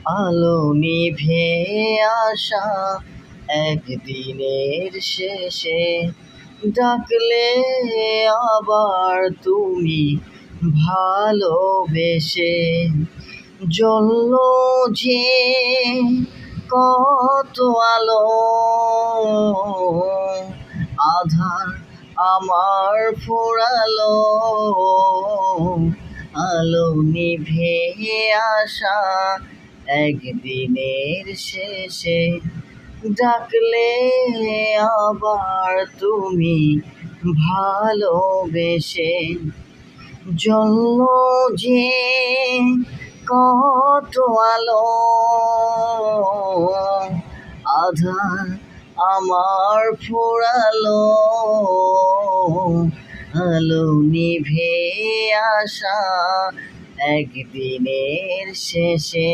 আলো নিভে আসা একদিনের শেষে ডাকলে আবার তুমি ভালোবেসে জ্বলল যে কত আলো আধার আমার ফুরালো আলো নিভে আসা একদিনের শেষে ডাকলে আবার তুমি ভালোবেসে জ্বলল যে কত আলো আধার আমার ফুরালো আলো নিভে আসা একদিনের শেষে।